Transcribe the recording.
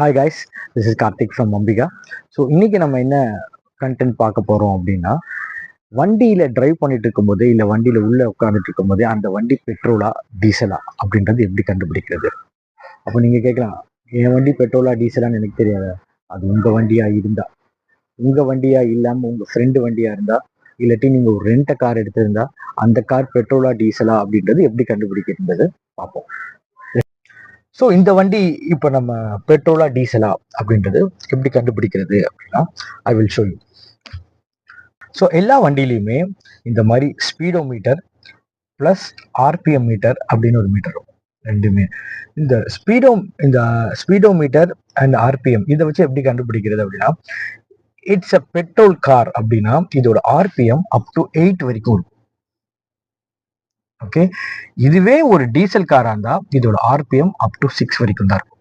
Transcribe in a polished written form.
Hi guys, this is Karthik from Ambika. So இன்னைக்கு நம்ம என்ன கண்டென்ட் பார்க்க போகிறோம் அப்படின்னா, வண்டியில் டிரைவ் பண்ணிட்டு இருக்கும்போது இல்லை வண்டியில் உள்ளே உட்காந்துட்டு இருக்கும்போதே அந்த வண்டி பெட்ரோலா டீசலா அப்படின்றது எப்படி கண்டுபிடிக்கிறது? அப்போ நீங்கள் கேட்கலாம், என் வண்டி பெட்ரோலா டீசலான்னு எனக்கு தெரியாது. அது உங்கள் வண்டியாக இருந்தால், உங்கள் வண்டியாக இல்லாமல் உங்கள் ஃப்ரெண்டு வண்டியாக இருந்தால், இல்லாட்டி நீங்கள் ஒரு ரெண்ட கார் எடுத்திருந்தா அந்த கார் பெட்ரோலா டீசலா அப்படின்றது எப்படி கண்டுபிடிக்கிறது பார்ப்போம். ஸோ இந்த வண்டி இப்போ நம்ம பெட்ரோலா டீசலா அப்படின்றது எப்படி கண்டுபிடிக்கிறது அப்படின்னா, I will show you. So எல்லா வண்டியிலையுமே இந்த மாதிரி ஸ்பீடோ மீட்டர் ப்ளஸ் ஆர்பிஎம் மீட்டர் அப்படின்னு ஒரு மீட்டர் இருக்கும். ரெண்டுமே இந்த ஸ்பீடோ மீட்டர் அண்ட் ஆர்பிஎம் இதை வச்சு எப்படி கண்டுபிடிக்கிறது அப்படின்னா, இட்ஸ் அ பெட்ரோல் கார் அப்படின்னா இதோட ஆர்பிஎம் அப் டு 8 வரைக்கும் இருக்கும். ஓகே, இதுவே ஒரு டீசல் காரா இருந்தா இதோட ஆர்பிஎம் அப் டு 6 வரைக்கும் தான் இருக்கும்.